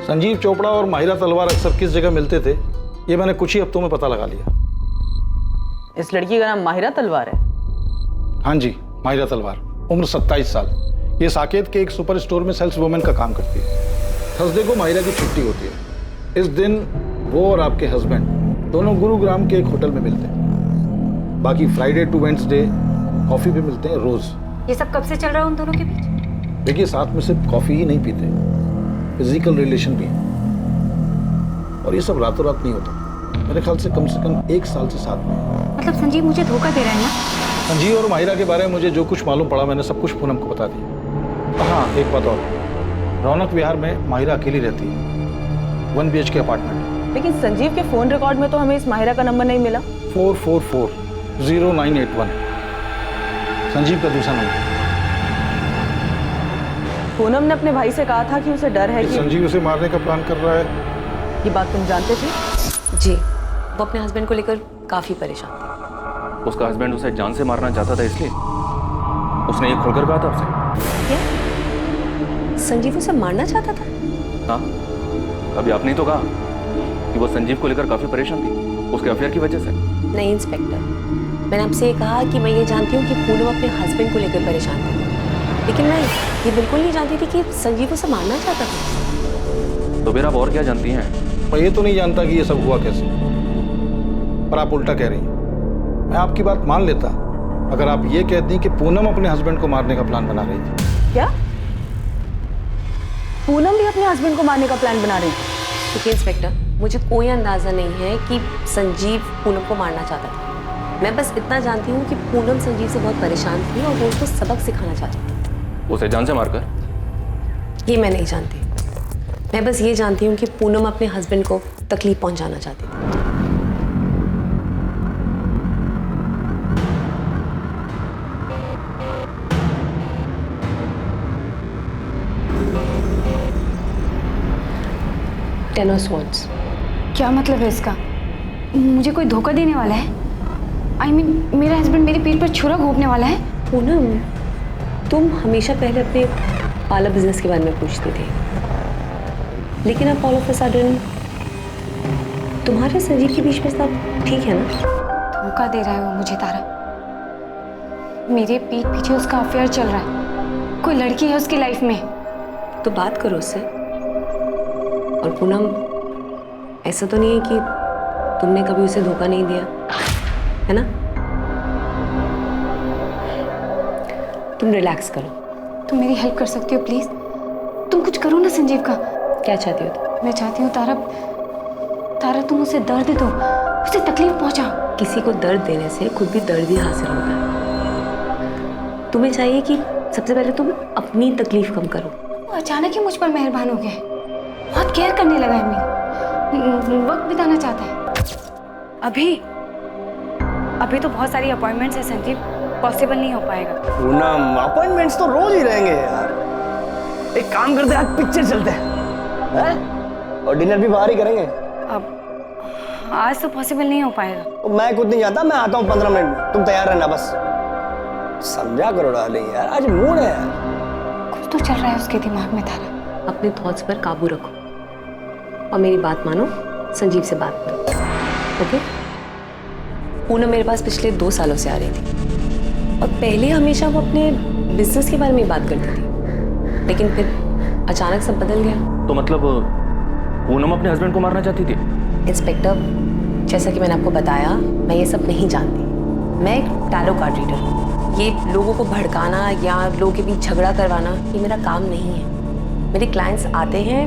संजीव चोपड़ा और माहिरा तलवार अक्सर किस जगह मिलते थे, ये मैंने कुछ ही हफ्तों में पता लगा लिया। इस लड़की का नाम माहिरा तलवार है? हाँ जी, माहिरा तलवार, उम्र 27 साल। ये साकेत के एक सुपर स्टोर में सेल्स वुमेन का काम करती है। थर्सडे को माहिरा की छुट्टी होती है। इस दिन वो और आपके हस्बैंड दोनों गुरुग्राम के एक होटल में मिलते हैं। बाकी फ्राइडे टू वेडनेसडे कॉफी पे मिलते हैं रोज। ये सब कब से चल रहा है उन दोनों के बीच? देखिए, साथ में सिर्फ कॉफी ही नहीं पीते, फिजिकल रिलेशन भी है। और ये सब रातों रात नहीं होता। मेरे ख्याल से कम 1 साल से साथ में है। मतलब संजीव मुझे धोखा दे रहा है ना? संजीव और माहिरा के बारे में मुझे जो कुछ मालूम पड़ा, मैंने सब कुछ पूनम को बता दिया। हाँ, एक बात और, रौनक विहार में माहिरा अकेली रहती है, 1 BHK अपार्टमेंट। लेकिन संजीव के फोन रिकॉर्ड में तो हमें इस माहिरा का नंबर नहीं मिला। 4440981 संजीव का दूसरा नंबर। पूनम ने अपने भाई से कहा था कि उसे डर है कि संजीव उसे मारने का प्लान कर रहा है। ये बात तुम जानते थे? जी, वो अपने हस्बैंड को लेकर काफी परेशान थी। उसका हस्बैंड उसे जान से मारना चाहता था, इसलिए उसने ये खुलकर कहा था उससे। क्या संजीव उसे मारना चाहता था? हाँ, अभी आपने तो कहा कि वो संजीव को लेकर काफी परेशान थी, उसके अफेयर की वजह से। नहीं इंस्पेक्टर, मैंने आपसे ये कहा कि मैं ये जानती हूँ कि पूनम अपने हस्बैंड को लेकर परेशान थी, लेकिन मैं ये बिल्कुल नहीं जानती थी कि संजीव उसे मारना चाहता था। तो फिर आप और क्या जानती हैं? मैं ये तो नहीं जानता कि ये सब हुआ कैसे, पर आप उल्टा कह रही हैं। मैं आपकी बात मान लेता अगर आप ये कहती कि पूनम अपने हस्बैंड को मारने का प्लान बना रही थी। क्या पूनम भी अपने हस्बैंड को मारने का प्लान बना रही थी? देखिए इंस्पेक्टर, मुझे कोई अंदाजा नहीं है कि संजीव पूनम को मारना चाहता था। मैं बस इतना जानती हूँ कि पूनम संजीव से बहुत परेशान थी और वो उसको सबक सिखाना चाहती थी। उसे जान से मारकर? ये मैं नहीं जानती। मैं बस ये जानती हूँ कि पूनम अपने हस्बैंड को तकलीफ पहुंचाना चाहती थी। Ten of swords. क्या मतलब है इसका? मुझे कोई धोखा देने वाला है? I mean, मेरा हस्बैंड मेरी पीठ पर छुरा घोंपने वाला है? पूनम, तुम हमेशा पहले अपने पार्लर बिजनेस के बारे में पूछती थी, लेकिन अब ऑल ऑफ अ सडन तुम्हारे संजीव के बीच में सब ठीक है ना? धोखा दे रहा है वो मुझे तारा। मेरे पीठ पीछे उसका अफेयर चल रहा है, कोई लड़की है उसकी लाइफ में। तो बात करो उससे। और पूनम, ऐसा तो नहीं है कि तुमने कभी उसे धोखा नहीं दिया, है ना? तुम रिलैक्स करो। तुम मेरी हेल्प कर सकती हो प्लीज? तुम कुछ करो ना संजीव का। क्या चाहती हो तुम? मैं चाहती हूँ तारा तुम उसे दर्द दो, उसे तकलीफ पहुंचाओ। किसी को दर्द देने से खुद भी दर्द ही हासिल होता है। तुम्हें चाहिए कि सबसे पहले तुम अपनी तकलीफ कम करो। वो अचानक ही मुझ पर मेहरबान हो गया है, बहुत केयर करने लगा है मेरी, वक्त बिताना चाहता है। अभी तो बहुत सारी अपॉइंटमेंट्स है संजीव, पॉसिबल नहीं हो पाएगा। पूनम, अपॉइंटमेंट्स तो रोज ही रहेंगे यार। एक काम करते हैं, आज पिक्चर चलते हैं, और डिनर भी बाहर ही करेंगे। अब आज तो पॉसिबल नहीं हो पाएगा। मैं खुद नहीं जाता, मैं आता हूँ 15 मिनट में, तुम तैयार रहना बस। समझा करो डार्लिंग यार, आज मूड है यार। कुछ तो चल रहा है उसके दिमाग में तारा। अपने थॉट्स पर काबू रखो और मेरी बात मानो, संजीव से बात करो, ओके? पूनम मेरे पास पिछले 2 सालों से आ रही थी। और पहले हमेशा वो अपने बिजनेस के बारे में बात करती थी, लेकिन फिर अचानक सब बदल गया। तो मतलब पूनम अपने हस्बैंड को मारना चाहती थी? इंस्पेक्टर, जैसा कि मैंने आपको बताया, मैं ये सब नहीं जानती। मैं एक टैरो कार्ड रीडर हूँ। ये लोगों को भड़काना या लोगों के बीच झगड़ा करवाना ये मेरा काम नहीं है। मेरे क्लाइंट्स आते हैं,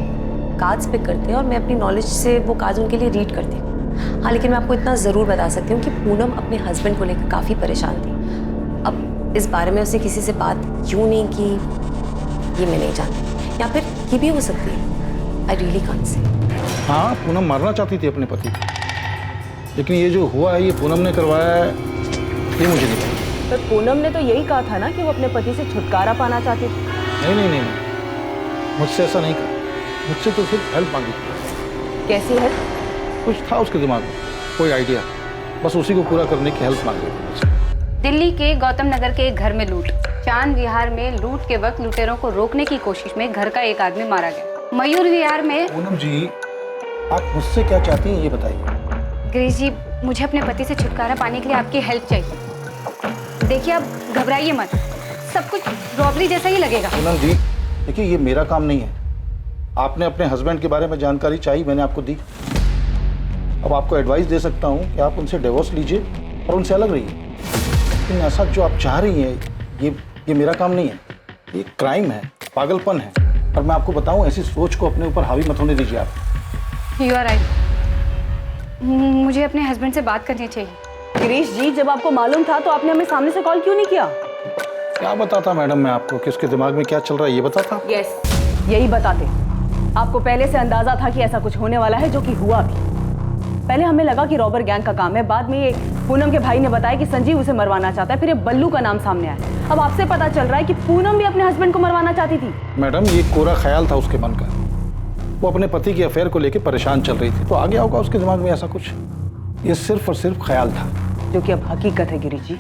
कार्ड्स पिक करते हैं और मैं अपनी नॉलेज से वो कार्ड्स उनके लिए रीड करती हूँ। हाँ, लेकिन मैं आपको इतना ज़रूर बता सकती हूँ कि पूनम अपने हस्बैंड को लेकर काफ़ी परेशान थी। अब इस बारे में उसने किसी से बात क्यों नहीं की ये मैं नहीं जानती, या फिर ये भी हो सकती है। I really can't say. हाँ, पूनम मारना चाहती थी अपने पति को, लेकिन ये जो हुआ है ये पूनम ने करवाया है, ये मुझे नहीं पता। पर पूनम ने तो यही कहा था ना कि वो अपने पति से छुटकारा पाना चाहती थी। नहीं नहीं नहीं, मुझसे ऐसा नहीं कहा। मुझसे तो सिर्फ हेल्प मांगी थी। कैसी हेल्प? कुछ था उसके दिमाग में, कोई आइडिया, बस उसी को पूरा करने की हेल्प मांगी थी। दिल्ली के गौतम नगर के एक घर में लूट। चांद विहार में लूट के वक्त लुटेरों को रोकने की कोशिश में घर का एक आदमी मारा गया। मयूर विहार में। पूनम जी, आप मुझसे क्या चाहती हैं ये बताइए। गिरीश जी, मुझे अपने पति से छुटकारा पाने के लिए आपकी हेल्प चाहिए। देखिए, आप घबराइए मत, सब कुछ रॉबरी जैसा ही लगेगा। पूनम जी, देखिए ये मेरा काम नहीं है। आपने अपने हस्बैंड के बारे में जानकारी चाहिए, मैंने आपको दी। अब आपको एडवाइस दे सकता हूँ कि आप उनसे डिवोर्स लीजिए और उनसे अलग रहिए, लेकिन ऐसा जो आप चाह रही हैं ये मेरा काम नहीं है। ये क्राइम है, पागलपन है, और मैं आपको बताऊं ऐसी सोच को अपने ऊपर हावी मत होने दीजिए आप। यू आर राइट, मुझे अपने हस्बैंड से बात करनी चाहिए। गिरीश जी, जब आपको मालूम था तो आपने हमें सामने से कॉल क्यों नहीं किया? क्या बताता मैडम मैं आपको कि उसके दिमाग में क्या चल रहा है, ये बताता? यस, यही बताते। आपको पहले से अंदाजा था कि ऐसा कुछ होने वाला है, जो कि हुआ भी। पहले हमें लगा कि रॉबर गैंग का काम है, बाद में ये पूनम के भाई ने बताया कि संजीव उसे मरवाना चाहता है, फिर ये बल्लू का नाम सामने आया। अब आपसे पता चल रहा है कि पूनम भी अपने हस्बैंड को मरवाना चाहती थी। मैडम, ये कोरा ख्याल था उसके मन का। वो अपने पति की अफेयर को लेकर परेशान चल रही थी, तो आ गया होगा उसके दिमाग में ऐसा कुछ। ये सिर्फ और सिर्फ ख्याल था, जो कि अब हकीकत है। गिरीश जी,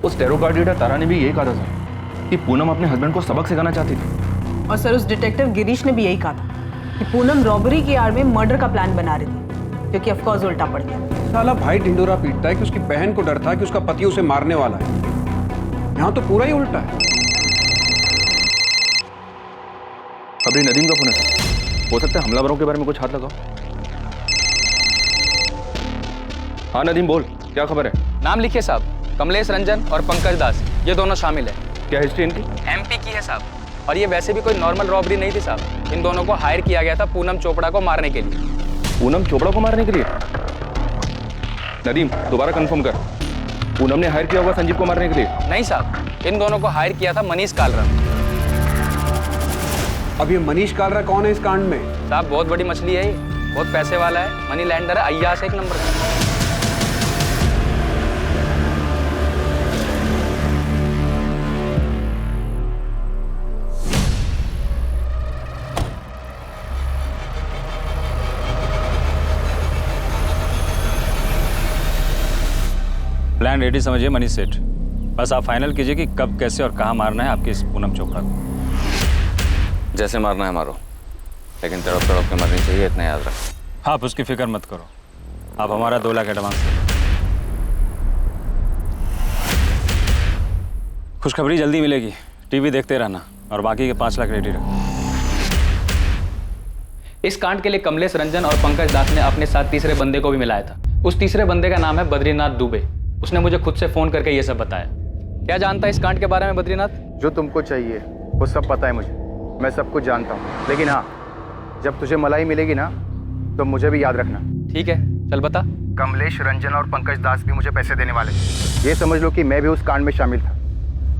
उस टैरो कार्ड रीडर तारा ने भी यही कहा था सर कि पूनम अपने हस्बैंड को सबक सिखाना चाहती थी। और सर, उस डिटेक्टिव गिरीश ने भी यही कहा था कि पूनम रॉबरी की आड़ में मर्डर का प्लान बना रही थी, जो कि ऑफ कोर्स उल्टा पड़ गया। साला भाई ढिंडोरा पीटता है कि उसकी बहन को डर था कि उसका पति उसे मारने वाला है। यहाँ तो पूरा ही उल्टा है। खबरी नदीम का फोन है सर, हो सकता है हमलावरों के बारे में कुछ हाथ लगाओ। हाँ नदीम बोल, क्या खबर है? नाम लिखिए साहब, कमलेश रंजन और पंकज दास, ये दोनों शामिल है। क्या हिस्ट्री इनकी? एमपी की है साहब, और ये वैसे भी कोई नॉर्मल रॉबरी नहीं थी साहब। इन दोनों को हायर किया गया था पूनम चोपड़ा को मारने के लिए। पूनम चोपड़ा को मारने के लिए? नदीम दोबारा कंफर्म कर, पूनम ने हायर किया होगा संजीव को मारने के लिए? नहीं साहब, इन दोनों को हायर किया था मनीष कालरा। अब ये मनीष कालरा कौन है इस कांड में? साहब बहुत बड़ी मछली है ये, बहुत पैसे वाला है, मनी लैंडर है, अय्यास एक नंबर का। प्लान रेडी समझिए मनीष सेठ, बस आप फाइनल कीजिए कि कब, कैसे और कहाँ मारना है आपकी इस पूनम चोपड़ा को। जैसे मारना है मारो, लेकिन तड़प तड़प के मरनी चाहिए, इतना याद रखो। आप उसकी फिक्र मत करो, आप हमारा 2 लाख एडवांस दो। खुशखबरी जल्दी मिलेगी, टीवी देखते रहना, और बाकी के 5 लाख रेडी रखो। इस कांड के लिए कमलेश रंजन और पंकज दास ने अपने साथ तीसरे बंदे को भी मिलाया था। उस तीसरे बंदे का नाम है बद्रीनाथ दुबे। उसने मुझे खुद से फोन करके ये सब बताया। क्या जानता है इस कांड के बारे में बद्रीनाथ? जो तुमको चाहिए वो सब पता है मुझे, मैं सब कुछ जानता हूँ। लेकिन हाँ, जब तुझे मलाई मिलेगी ना तो मुझे भी याद रखना। ठीक है, चल बता। कमलेश रंजन और पंकज दास भी मुझे पैसे देने वाले। ये समझ लो कि मैं भी उस कांड में शामिल था,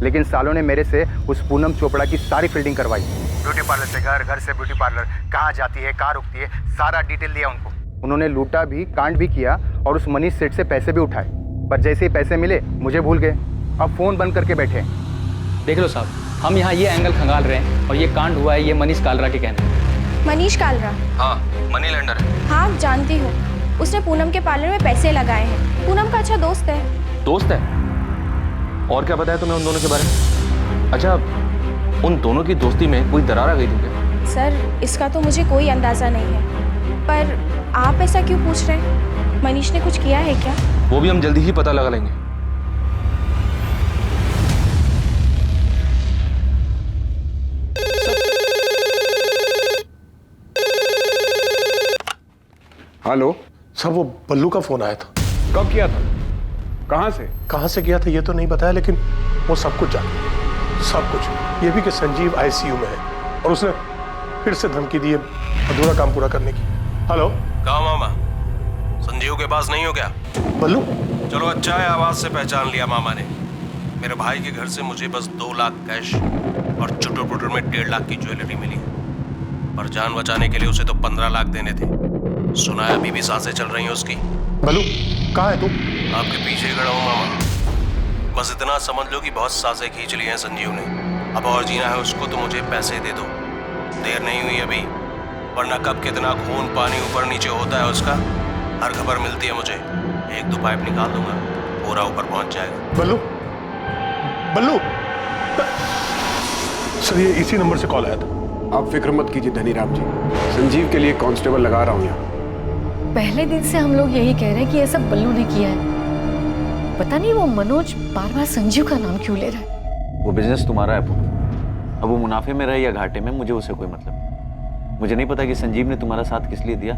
लेकिन सालों ने मेरे से उस पूनम चोपड़ा की सारी फील्डिंग करवाई। ब्यूटी पार्लर से घर, घर से ब्यूटी पार्लर, कहाँ जाती है, कहाँ रुकती है, सारा डिटेल दिया उनको। उन्होंने लूटा भी, कांड भी किया, और उस मनीष सेठ से पैसे भी उठाए, पर जैसे ही पैसे मिले मुझे भूल गए। अब फोन बंद करके बैठे हैं। देख लो साहब, हम यहाँ ये एंगल खंगाल रहे हैं, और ये कांड हुआ है ये मनीष कालरा के कहने। मनीष कालरा? हाँ, मनी लैंडर है। हाँ, जानती हूँ। उसने पूनम के पार्लर में पैसे लगाए हैं। पूनम का अच्छा दोस्त है। दोस्त है? और क्या बताया तुम्हें उन दोनों के बारे में? अच्छा, उन दोनों की दोस्ती में कोई दरार आ गई थी क्या? सर, इसका तो मुझे कोई अंदाजा नहीं है, पर आप ऐसा क्यों पूछ रहे हैं? मनीष ने कुछ किया है क्या? वो भी हम जल्दी ही पता लगा लेंगे। हेलो सर, वो बल्लू का फोन आया था। कब किया था? कहाँ से किया था ये तो नहीं बताया, लेकिन वो सब कुछ जाना, सब कुछ। ये भी कि संजीव आईसीयू में है और उसने फिर से धमकी दी है अधूरा काम पूरा करने की। हेलो, कहा मामा? संजीव के पास नहीं हो क्या? बल्लू? चलो अच्छा है, आवाज से पहचान लिया मामा ने। मेरे भाई के घर से मुझे बस 2 लाख कैश और चुटर पुटर में 1.5 लाख की ज्वेलरी मिली, पर जान बचाने के लिए उसे तो 15 लाख देने थे। सुना है अभी भी सांसें चल रही हैं उसकी। बल्लू कहाँ है तू? आपके पीछे खड़ा हूँ मामा। बस इतना समझ लो कि बहुत सांसें खींच ली हैं संजीव ने। अब और जीना है उसको तो मुझे पैसे दे दो, देर नहीं हुई अभी, वरना कब कितना खून पानी ऊपर नीचे होता है उसका हर खबर मिलती है मुझे। 1-2 पाइप निकाल दूंगा, पूरा ऊपर पहुंच जाएगा। बल्लू, बल्लू सर, ये इसी नंबर से कॉल आया था। आप फिक्र मत कीजिए धनीराम जी, संजीव के लिए कांस्टेबल लगा रहा हूँ यहाँ। पहले दिन से हम लोग यही कह रहे हैं कि ये सब बल्लू ने किया है। पता नहीं वो मनोज बार बार संजीव का नाम क्यों ले रहा है। वो बिजनेस तुम्हारा है पूनम, अब वो मुनाफे में रहे या घाटे में, मुझे उससे कोई मतलब नहीं। मुझे नहीं पता कि संजीव ने तुम्हारा साथ किस लिए दिया,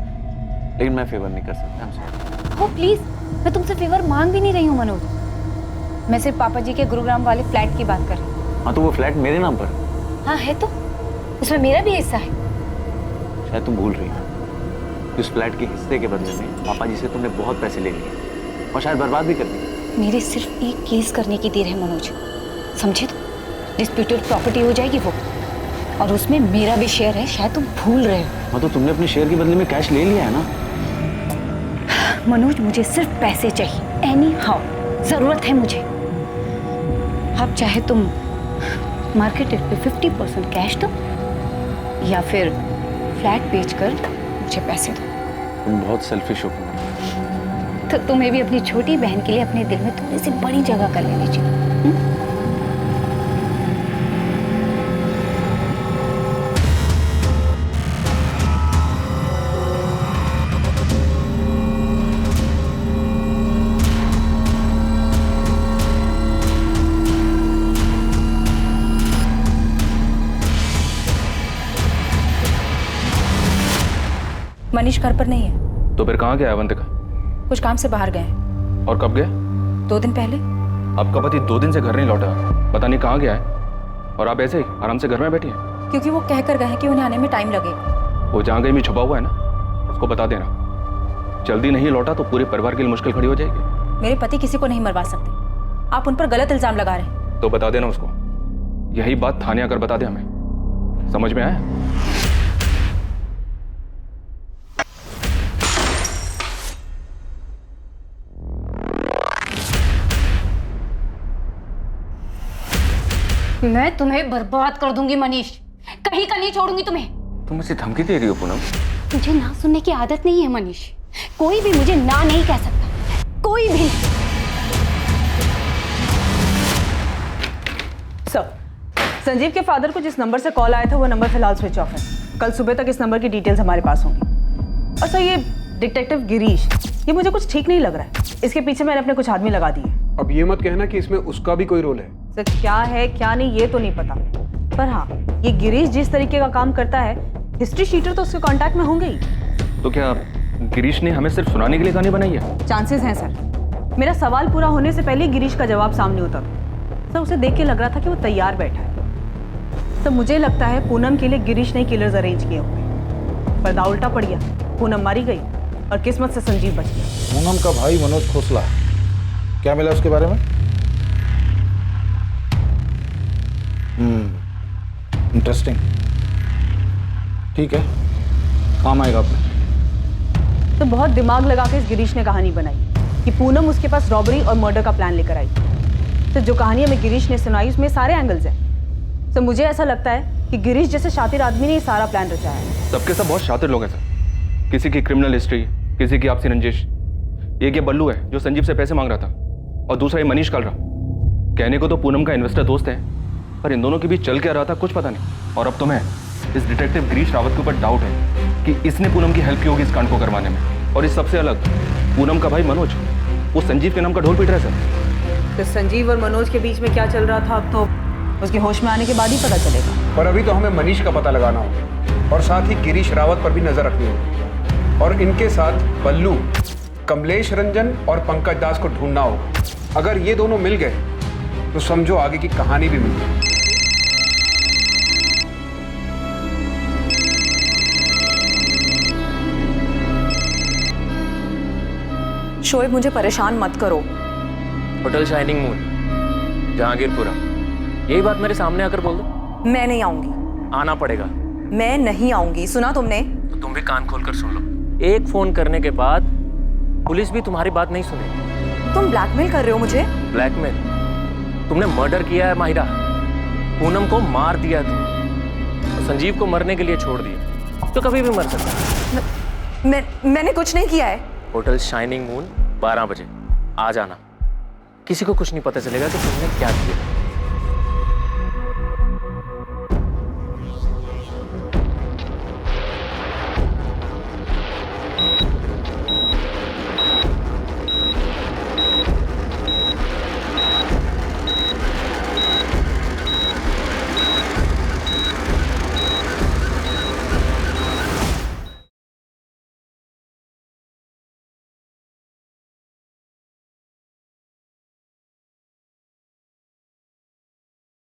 लेकिन मैं फेवर नहीं कर सकता हमसे। हो प्लीज, मैं तुमसे फेवर मांग भी नहीं रही हूँ मनोज। मैं सिर्फ पापा जी के गुरुग्राम वाले फ्लैट की बात कर रही हूँ। हाँ तो वो फ्लैट मेरे नाम पर? हाँ है तो, उसमें मेरा भी हिस्सा है। शायद तुम भूल रही हो, उस फ्लैट के हिस्से के बदले में पापा जी से तुमने बहुत पैसे ले लिए और शायद बर्बाद भी कर दिए। मेरे सिर्फ एक केस करने की देर है मनोज, समझे? तो डिस्प्यूटेड प्रॉपर्टी हो जाएगी वो, और उसमें मेरा भी शेयर है, शायद तुम भूल रहे हो। हाँ तो तुमने अपने शेयर के बदले में कैश ले लिया है ना? मनोज मुझे सिर्फ पैसे चाहिए, एनी हाउ जरूरत है मुझे। अब चाहे तुम मार्केट रेट पे 50% कैश दो या फिर फ्लैट बेचकर मुझे पैसे दो। तुम बहुत सेल्फिश हो। तो तुम्हें भी अपनी छोटी बहन के लिए अपने दिल में थोड़ी सी बड़ी जगह कर लेनी चाहिए। मनीष घर पर नहीं है। तो फिर कहाँ गया अवंतिका? कुछ काम से बाहर गए हैं। और कब गया? 2 दिन पहले। आपका पति 2 दिन से घर नहीं लौटा, पता नहीं कहाँ गया है, और आप ऐसे ही आराम से घर में बैठी हैं। क्योंकि वो कह कर गए हैं कि उन्हें आने में टाइम लगेगा। वो जहाँ कहीं भी छुपा हुआ है ना, उसको बता देना। जल्दी नहीं लौटा तो पूरे परिवार के लिए मुश्किल खड़ी हो जाएगी। मेरे पति किसी को नहीं मरवा सकते, आप उन पर गलत इल्जाम लगा रहे हैं। तो बता देना उसको, यही बात थाने आकर बता दे हमें। समझ में आया? मैं तुम्हें बर्बाद कर दूंगी मनीष, कहीं का नहीं छोड़ूंगी तुम्हें। तुम मुझे धमकी दे रही हो पूनम? मुझे ना सुनने की आदत नहीं है मनीष, कोई भी मुझे ना नहीं कह सकता, कोई भी। सर, संजीव के फादर को जिस नंबर से कॉल आया था वो नंबर फिलहाल स्विच ऑफ है। कल सुबह तक इस नंबर की डिटेल्स हमारे पास होंगी। और सर, ये डिटेक्टिव गिरीश, ये मुझे कुछ ठीक नहीं लग रहा है। इसके पीछे मैंने अपने कुछ आदमी लगा दिए। अब ये मत कहना कि इसमें उसका भी कोई रोल है। सर, क्या है क्या नहीं ये तो नहीं पता, पर हाँ, ये गिरीश जिस तरीके का काम करता है, हिस्ट्री शीटर तो उसके कांटेक्ट में होंगे ही। तो क्या गिरीश ने हमें सिर्फ सुनाने के लिए कहानी बनाई है? चांसेस हैं सर। मेरा सवाल पूरा होने से पहले गिरीश का जवाब सामने उतरा। सर, उसे देख के लग रहा था कि वो तैयार बैठा है। सर, मुझे लगता है पूनम के लिए गिरीश ने किलर्स अरेंज किए होंगे, पर दाव उल्टा पड़ गया, पूनम मारी गई और किस्मत से संजीव बच गया। पूनम का भाई मनोज खोसला, क्या मिला उसके बारे में? इंटरेस्टिंग, ठीक है, काम आएगा अपने। तो बहुत दिमाग लगा के इस गिरीश ने कहानी बनाई कि पूनम उसके पास रॉबरी और मर्डर का प्लान लेकर आई। तो जो कहानी हमें गिरीश ने सुनाई उसमें सारे एंगल्स हैं। तो मुझे ऐसा लगता है कि गिरीश जैसे शातिर आदमी ने ये सारा प्लान रचाया है। सबके सब बहुत शातिर लोग हैं सर, किसी की क्रिमिनल हिस्ट्री, किसी की आपसी रंजिश। एक ये बल्लू है जो संजीव से पैसे मांग रहा था, और दूसरा ये मनीष कालरा। कहने को तो पूनम का इन्वेस्टर दोस्त है, पर इन दोनों के बीच चल क्या रहा था कुछ पता नहीं। और अब तुम्हें इस डिटेक्टिव गिरीश रावत के ऊपर डाउट है कि इसने पूनम की हेल्प की होगी इस कांड को करवाने में। और इस सबसे अलग, पूनम का भाई मनोज वो संजीव के नाम का ढोल पीट रहा है सर। तो संजीव और मनोज के बीच में क्या चल रहा था अब तो उसके होश में आने के बाद ही पता चलेगा। पर अभी तो हमें मनीष का पता लगाना होगा और साथ ही गिरीश रावत पर भी नजर रखनी होगी। और इनके साथ बल्लू, कमलेश रंजन और पंकज दास को ढूंढना होगा। अगर ये दोनों मिल गए तो समझो आगे की कहानी भी मिल गई। शोएब, मुझे परेशान मत करो। होटल शाइनिंग मून, जहांगीरपुरा, यही बात मेरे सामने आकर बोल दो। मैं नहीं आऊंगी। आना पड़ेगा। मैं नहीं आऊंगी, सुना तुमने? तो तुम भी कान खोलकर सुन लो। एक फोन करने के बाद पुलिस भी तुम्हारी बात नहीं सुनेगी। तुम ब्लैकमेल कर रहे हो मुझे? ब्लैकमेल? तुमने मर्डर किया है माहिरा। पूनम को मार दिया है तुमने, और संजीव को मरने के लिए छोड़ दिया। तो कभी भी मर सकता है। मैंने कुछ नहीं किया है। होटल शाइनिंग मून 12 बजे आ जाना। किसी को कुछ नहीं पता चलेगा कि तुमने क्या किया।